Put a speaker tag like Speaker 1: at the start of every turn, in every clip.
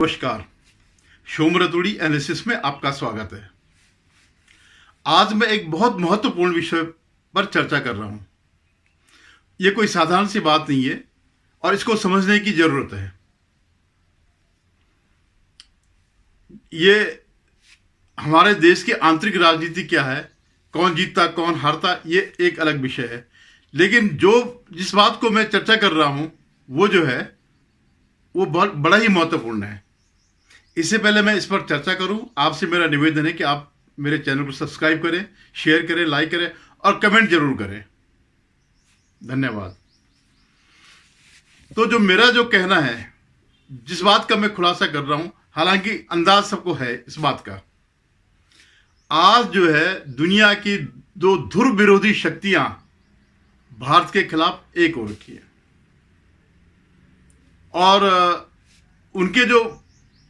Speaker 1: नमस्कार। शोम रतूड़ी एनालिसिस में आपका स्वागत है। आज मैं एक बहुत महत्वपूर्ण विषय पर चर्चा कर रहा हूं। यह कोई साधारण सी बात नहीं है और इसको समझने की जरूरत है। ये हमारे देश की आंतरिक राजनीति क्या है, कौन जीतता कौन हारता, ये एक अलग विषय है। लेकिन जिस बात को मैं चर्चा कर रहा हूं वो जो है वो बहुत बड़ा ही महत्वपूर्ण है। इससे पहले मैं इस पर चर्चा करूं, आपसे मेरा निवेदन है कि आप मेरे चैनल को सब्सक्राइब करें, शेयर करें, लाइक करें और कमेंट जरूर करें। धन्यवाद। तो मेरा जो कहना है, जिस बात का मैं खुलासा कर रहा हूं, हालांकि अंदाज सबको है इस बात का, आज जो है दुनिया की दो ध्रुव विरोधी शक्तियां भारत के खिलाफ एक हो रखी है और उनके जो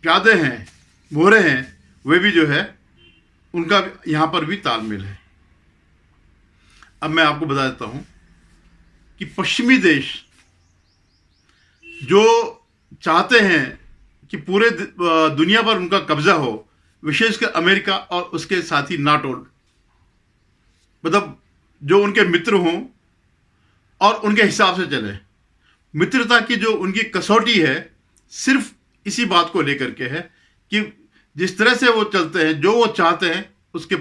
Speaker 1: प्यादे हैं, मोहरे हैं, वे भी जो है उनका यहां पर भी तालमेल है। अब मैं आपको बता देता हूं कि पश्चिमी देश जो चाहते हैं कि पूरे दुनिया पर उनका कब्जा हो, विशेषकर अमेरिका और उसके साथी नाटो, मतलब जो उनके मित्र हों और उनके हिसाब से चले। मित्रता की जो उनकी कसौटी है सिर्फ इसी बात को लेकर के है कि जिस तरह से वो चलते हैं, जो वो चाहते हैं उसके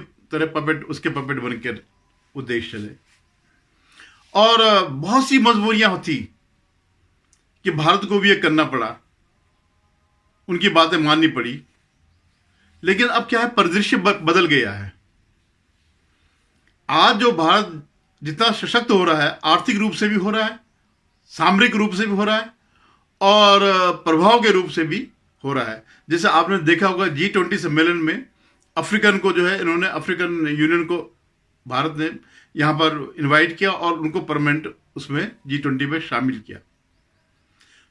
Speaker 1: पपेट बनकर वो देश चले। और बहुत सी मजबूरियां होती कि भारत को भी ये करना पड़ा, उनकी बातें माननी पड़ी। लेकिन अब क्या है, परिदृश्य बदल गया है। आज जो भारत जितना सशक्त हो रहा है, आर्थिक रूप से भी हो रहा है, सामरिक रूप से भी हो रहा है और प्रभाव के रूप से भी हो रहा है। जैसे आपने देखा होगा G20 सम्मेलन में अफ्रीकन को जो है, इन्होंने अफ्रीकन यूनियन को भारत ने यहां पर इनवाइट किया और उनको परमानेंट उसमें G20 में शामिल किया।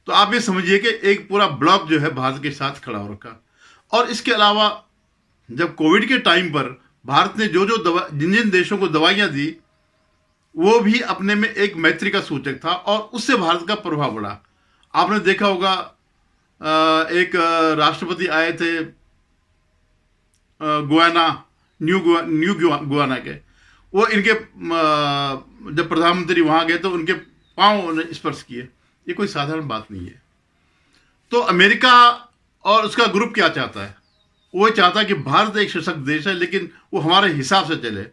Speaker 1: तो आप ये समझिए कि एक पूरा ब्लॉक जो है भारत के साथ खड़ा हो रखा। और इसके अलावा जब कोविड के टाइम पर भारत ने जिन जिन देशों को दवाइयां दी, वो भी अपने में एक मैत्री का सूचक था और उससे भारत का प्रभाव बढ़ा। आपने देखा होगा एक राष्ट्रपति आए थे न्यू गुयाना के, वो इनके जब प्रधानमंत्री वहां गए तो उनके पांव स्पर्श किए। ये कोई साधारण बात नहीं है। तो अमेरिका और उसका ग्रुप क्या चाहता है? वो चाहता है कि भारत एक सशक्त देश है, लेकिन वो हमारे हिसाब से चले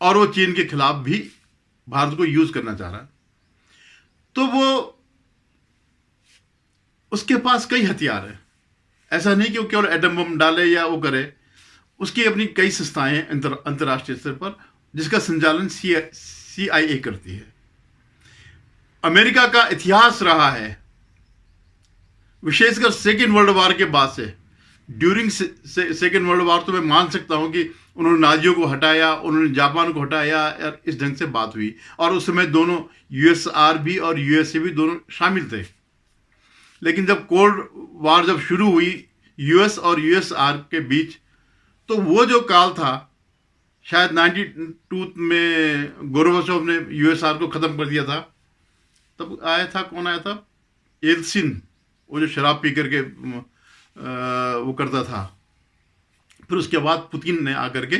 Speaker 1: और वो चीन के खिलाफ भी भारत को यूज करना चाह रहा है। तो वो उसके पास कई हथियार हैं। ऐसा नहीं कि वो केवल एटम बम डाले या वो करे। उसकी अपनी कई संस्थाएं हैं अंतर्राष्ट्रीय स्तर पर, जिसका संचालन CIA करती है। अमेरिका का इतिहास रहा है, विशेषकर सेकेंड वर्ल्ड वॉर के बाद से, ड्यूरिंग सेकेंड वर्ल्ड वॉर तो मैं मान सकता हूं कि उन्होंने नाजियों को हटाया, उन्होंने जापान को हटाया, इस ढंग से बात हुई। और उस समय दोनों USSR भी और USA भी दोनों शामिल थे। लेकिन जब कोल्ड वॉर जब शुरू हुई US और USSR के बीच, तो वो जो काल था, शायद 92 में गोरबाचोव ने USSR को खत्म कर दिया था। तब आया था, कौन आया था? येल्सिन, वो जो शराब पी करके वो करता था। फिर उसके बाद पुतिन ने आकर के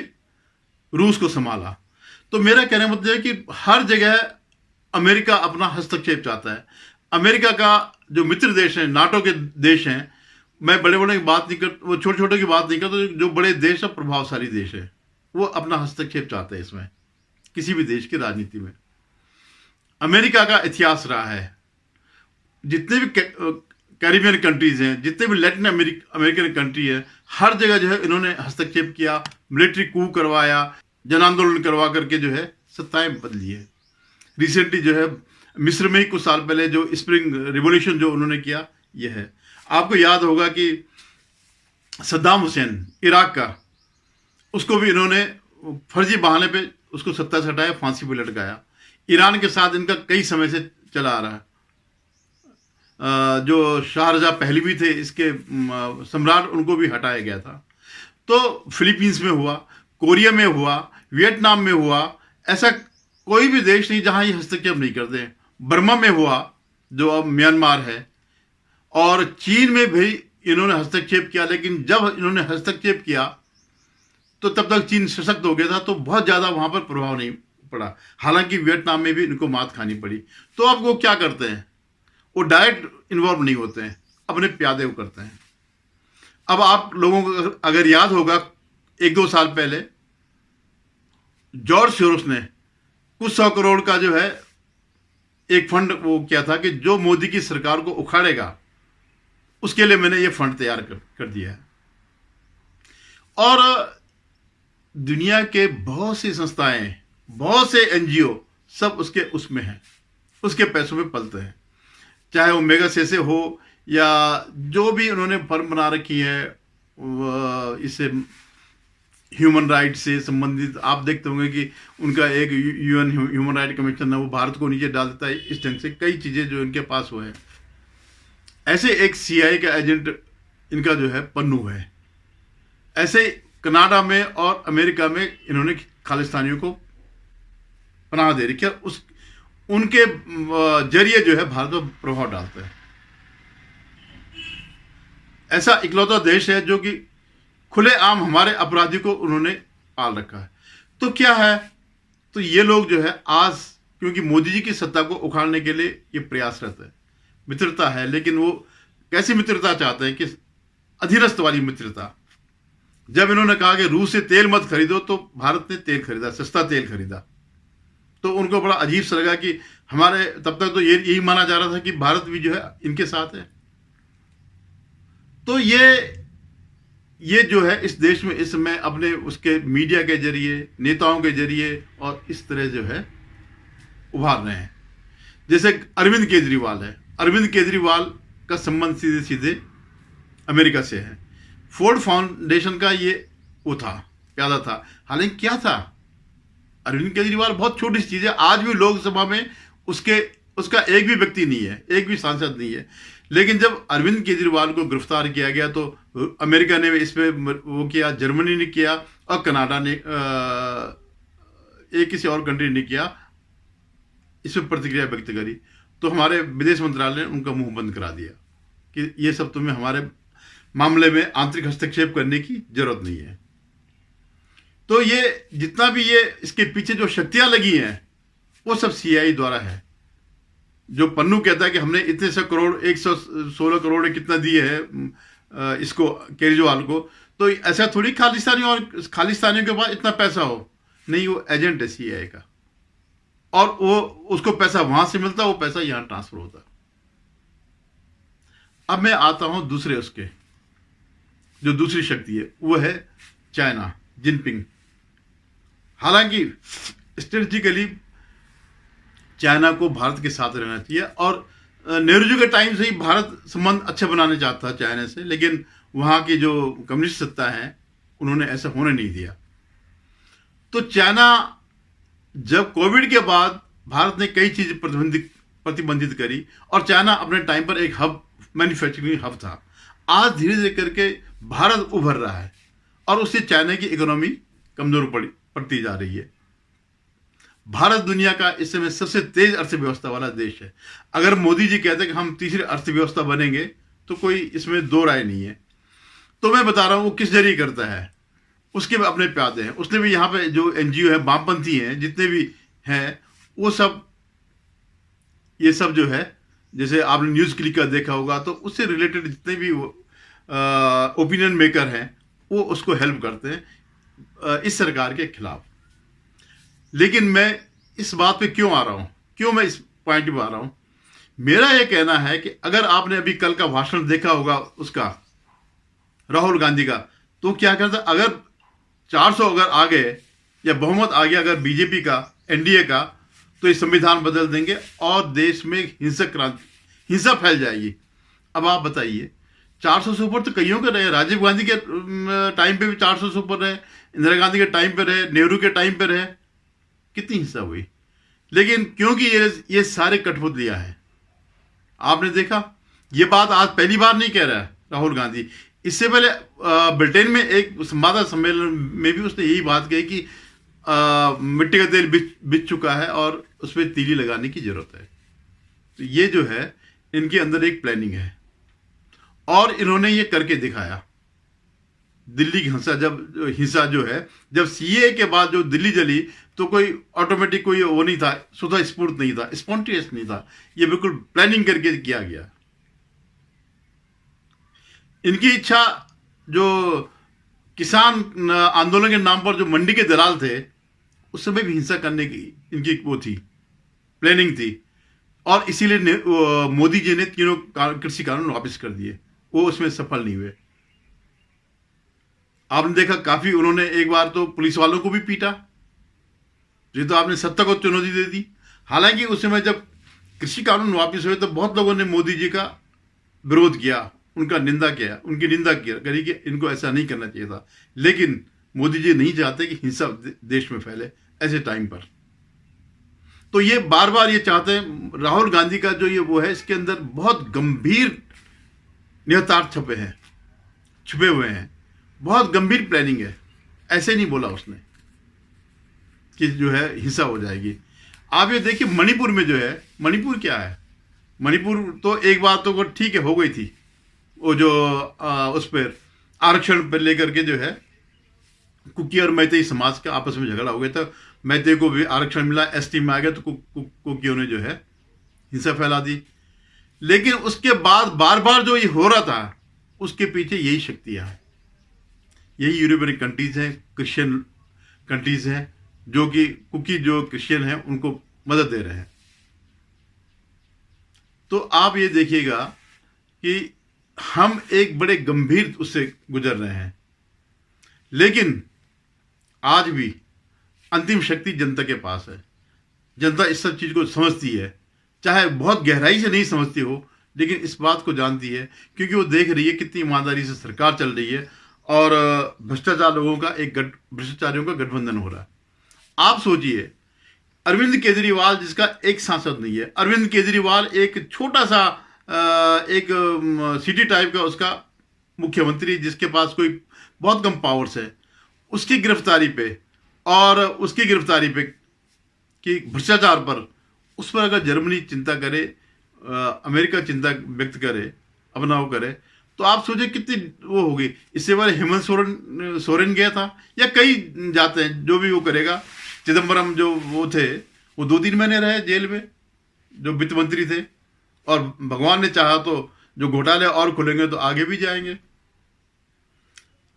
Speaker 1: रूस को संभाला। तो मेरा कहने का मतलब है कि हर जगह अमेरिका अपना हस्तक्षेप चाहता है। अमेरिका का जो मित्र देश हैं, नाटो के देश हैं, मैं बड़े बड़े की बात नहीं करता, वो छोटे छोटे की बात नहीं करता, जो बड़े देश और प्रभावशाली देश है, वो अपना हस्तक्षेप चाहते हैं इसमें, किसी भी देश की राजनीति में। अमेरिका का इतिहास रहा है, जितने भी कैरिबियन कंट्रीज हैं, जितने भी लैटिन अमेरिकन कंट्री है, हर जगह जो है इन्होंने हस्तक्षेप किया, मिलिट्री कू करवाया, जन आंदोलन करवा करके जो है सत्ताएं बदली है। रिसेंटली जो है मिस्र में ही कुछ साल पहले जो स्प्रिंग रिवॉल्यूशन जो उन्होंने किया, यह है। आपको याद होगा कि सद्दाम हुसैन इराक का, उसको भी इन्होंने फर्जी बहाने पे उसको सत्ता से हटाया, फांसी पे लटकाया। ईरान के साथ इनका कई समय से चला आ रहा है। जो शाहजहां पहलवी थे, इसके सम्राट, उनको भी हटाया गया था। तो फिलीपींस में हुआ, कोरिया में हुआ, वियतनाम में हुआ, ऐसा कोई भी देश नहीं जहां ये हस्तक्षेप नहीं करते हैं। बर्मा में हुआ, जो अब म्यांमार है, और चीन में भी इन्होंने हस्तक्षेप किया, लेकिन जब इन्होंने हस्तक्षेप किया तो तब तक चीन सशक्त हो गया था, तो बहुत ज़्यादा वहाँ पर प्रभाव नहीं पड़ा। हालांकि वियतनाम में भी इनको मात खानी पड़ी। तो अब वो क्या करते हैं, वो डायरेक्ट इन्वॉल्व नहीं होते हैं, अपने प्यादे वो करते हैं। अब आप लोगों को अगर याद होगा, 1-2 साल पहले जॉर्ज सोरोस ने कुछ 100 करोड़ का जो है एक फंड वो किया था कि जो मोदी की सरकार को उखाड़ेगा उसके लिए मैंने ये फंड तैयार कर दिया है। और दुनिया के बहुत सी संस्थाएं, बहुत से एनजीओ सब उसमें हैं, उसके पैसों में पलते हैं। चाहे वो मेगा से हो या जो भी उन्होंने फर्म बना रखी है, इससे ह्यूमन राइट से संबंधित आप देखते होंगे कि उनका एक यूएन ह्यूमन राइट कमीशन है, वो भारत को नीचे डाल देता है। इस ढंग से कई चीज़ें जो इनके पास हुए हैं। ऐसे एक सीआईए का एजेंट इनका जो है पन्नू है। ऐसे कनाडा में और अमेरिका में इन्होंने खालिस्तानियों को पनाह दे रखी है, उनके जरिए जो है भारत पर प्रभाव डालते हैं। ऐसा इकलौता देश है जो कि खुलेआम हमारे अपराधी को उन्होंने पाल रखा है। तो क्या है, तो ये लोग जो है आज, क्योंकि मोदी जी की सत्ता को उखाड़ने के लिए ये प्रयासरत है। मित्रता है, लेकिन वो कैसी मित्रता चाहते हैं कि अधीनस्थ वाली मित्रता। जब इन्होंने कहा कि रूस से तेल मत खरीदो तो भारत ने तेल खरीदा, सस्ता तेल खरीदा। तो उनको बड़ा अजीब सा लगा कि हमारे, तब तक तो यही माना जा रहा था कि भारत भी जो है इनके साथ है। तो ये जो है इस देश में इस समय अपने उसके मीडिया के जरिए, नेताओं के जरिए और इस तरह जो है उभार रहे हैं। जैसे अरविंद केजरीवाल है, अरविंद केजरीवाल का संबंध सीधे सीधे अमेरिका से है। फोर्ड फाउंडेशन का ये वो था, प्यादा था। हालांकि क्या था, अरविंद केजरीवाल बहुत छोटी सी चीज है। आज भी लोकसभा में उसका एक भी व्यक्ति नहीं है, एक भी सांसद नहीं है। लेकिन जब अरविंद केजरीवाल को गिरफ्तार किया गया तो अमेरिका ने इस पे वो किया, जर्मनी ने किया और कनाडा ने एक किसी और कंट्री ने किया, इस पर प्रतिक्रिया व्यक्त करी। तो हमारे विदेश मंत्रालय ने उनका मुंह बंद करा दिया कि ये सब तुम्हें हमारे मामले में आंतरिक हस्तक्षेप करने की जरूरत नहीं है। तो ये जितना भी ये इसके पीछे जो शक्तियां लगी हैं वो सब सीआईए द्वारा है। जो पन्नू कहता है कि हमने इतने से करोड़, 116 करोड़ कितना दिए है इसको, केजरीवाल को, तो ऐसा थोड़ी खालिस्तानियों के पास इतना पैसा हो। नहीं, वो एजेंट है सीआईए का, और वो उसको पैसा वहां से मिलता, वो पैसा यहां ट्रांसफर होता। अब मैं आता हूं दूसरे उसके, जो दूसरी शक्ति है वो है चाइना, जिनपिंग। हालांकि स्ट्रेटेजिकली चाइना को भारत के साथ रहना चाहिए, और नेहरू जी के टाइम से ही भारत संबंध अच्छे बनाने चाहता था चाइना से, लेकिन वहां की जो कम्युनिस्ट सत्ता है उन्होंने ऐसा होने नहीं दिया। तो चाइना, जब कोविड के बाद भारत ने कई चीज प्रतिबंधित करी, और चाइना अपने टाइम पर एक हब, मैन्युफैक्चरिंग हब था। आज धीरे धीरे करके भारत उभर रहा है और उससे चाइना की इकोनॉमी कमजोर पड़ती जा रही है। भारत दुनिया का इस समय सबसे तेज अर्थव्यवस्था वाला देश है। अगर मोदी जी कहते हैं कि हम तीसरी अर्थव्यवस्था बनेंगे तो कोई इसमें दो राय नहीं है। तो मैं बता रहा हूं वो किस जरिए करता है, उसके अपने प्यादे हैं। उसने भी यहाँ पे जो एनजीओ है, वामपंथी हैं जितने भी हैं, वो सब, ये सब जो है, जैसे आपने न्यूज क्लिक का देखा होगा, तो उससे रिलेटेड जितने भी ओपिनियन मेकर हैं वो उसको हेल्प करते हैं इस सरकार के खिलाफ। लेकिन मैं इस बात पे क्यों आ रहा हूं, क्यों मैं इस पॉइंट पे आ रहा हूं, मेरा यह कहना है कि अगर आपने अभी कल का भाषण देखा होगा उसका, राहुल गांधी का, तो क्या कहता, अगर 400 अगर आ गए या बहुमत आ गया अगर बीजेपी का, एनडीए का, तो ये संविधान बदल देंगे और देश में हिंसा फैल जाएगी। अब आप बताइए, 400 से ऊपर तो कईयों के रहे, राजीव गांधी के टाइम पे भी 400 से ऊपर रहे, इंदिरा गांधी के टाइम पे रहे, नेहरू के टाइम पे रहे, कितनी हिंसा हुई। लेकिन क्योंकि ये सारे कठपुतलियां हैं। आपने देखा, ये बात आज पहली बार नहीं कह रहा है राहुल गांधी। इससे पहले ब्रिटेन में एक संवाददाता सम्मेलन में भी उसने यही बात कही कि मिट्टी का तेल बिक चुका है और उस पर तीली लगाने की जरूरत है। तो ये जो है, इनके अंदर एक प्लानिंग है। और इन्होंने ये करके दिखाया। दिल्ली की हिंसा जो है, जब सीए के बाद जो दिल्ली जली, तो कोई ऑटोमेटिक कोई वो नहीं था, स्वतः स्फूर्त नहीं था, स्पॉन्टेनियस नहीं था, ये बिल्कुल प्लानिंग करके किया गया। इनकी इच्छा, जो किसान आंदोलन के नाम पर जो मंडी के दलाल थे, उस समय भी हिंसा करने की इनकी वो थी, प्लानिंग थी, और इसीलिए मोदी जी ने तीनों कृषि कानून वापस कर दिए। वो उसमें सफल नहीं हुए। आपने देखा काफी उन्होंने एक बार तो पुलिस वालों को भी पीटा, ये तो आपने सत्ता को चुनौती दे दी। हालांकि उस समय जब कृषि कानून वापस हुए तो बहुत लोगों ने मोदी जी का विरोध किया, उनकी निंदा करी कि इनको ऐसा नहीं करना चाहिए था। लेकिन मोदी जी नहीं चाहते कि हिंसा देश में फैले ऐसे टाइम पर। तो ये बार बार ये चाहते हैं। राहुल गांधी का जो ये वो है, इसके अंदर बहुत गंभीर निहितार्थ छुपे हुए हैं, बहुत गंभीर प्लानिंग है। ऐसे नहीं बोला उसने कि जो है हिंसा हो जाएगी। आप ये देखिए मणिपुर में जो है, मणिपुर क्या है, मणिपुर तो एक बार तो ठीक है हो गई थी, वो जो उस पर आरक्षण पर लेकर के जो है कुकी और मैतेई समाज का आपस में झगड़ा हो गया था। मैतेई को भी आरक्षण मिला, एसटी में आ गया, तो कुकियों ने जो है हिंसा फैला दी। लेकिन उसके बाद बार बार जो ये हो रहा था, उसके पीछे यही शक्तियां हैं, यही यूरोपियन कंट्रीज हैं, क्रिश्चियन कंट्रीज हैं, जो कि कुकी जो क्रिश्चियन हैं उनको मदद दे रहे हैं। तो आप ये देखिएगा कि हम एक बड़े गंभीर उससे गुजर रहे हैं। लेकिन आज भी अंतिम शक्ति जनता के पास है। जनता इस सब चीज को समझती है, चाहे बहुत गहराई से नहीं समझती हो, लेकिन इस बात को जानती है, क्योंकि वो देख रही है कितनी ईमानदारी से सरकार चल रही है और भ्रष्टाचारियों का गठबंधन हो रहा है। आप सोचिए, अरविंद केजरीवाल जिसका एक सांसद नहीं है, अरविंद केजरीवाल एक छोटा सा एक सिटी टाइप का उसका मुख्यमंत्री, जिसके पास कोई बहुत कम पावर्स है, उसकी गिरफ्तारी पे कि भ्रष्टाचार पर, उस पर अगर जर्मनी चिंता करे, अमेरिका चिंता व्यक्त करे, अपना वो करे, तो आप सोचिए कितनी वो होगी। इससे पहले हेमंत सोरेन गया था, या कई जाते हैं, जो भी वो करेगा। चिदम्बरम जो वो थे, वो 2-3 महीने रहे जेल में, जो वित्त मंत्री थे, और भगवान ने चाहा तो जो घोटाले और खुलेंगे तो आगे भी जाएंगे।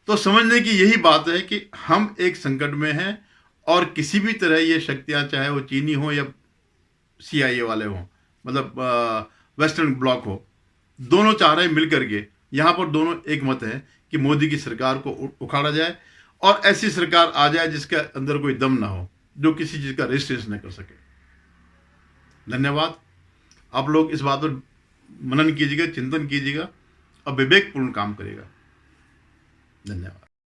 Speaker 1: तो समझने की यही बात है कि हम एक संकट में हैं, और किसी भी तरह ये शक्तियां, चाहे वो चीनी हो या CIA वाले हों, मतलब वेस्टर्न ब्लॉक हो, दोनों चाह रहे हैं मिलकर के। यहां पर दोनों एक मत है कि मोदी की सरकार को उखाड़ा जाए, और ऐसी सरकार आ जाए जिसके अंदर कोई दम ना हो, जो किसी चीज का रजिस्ट्रेशन न कर सके। धन्यवाद। आप लोग इस बात पर मनन कीजिएगा, चिंतन कीजिएगा और विवेकपूर्ण काम करिएगा। धन्यवाद।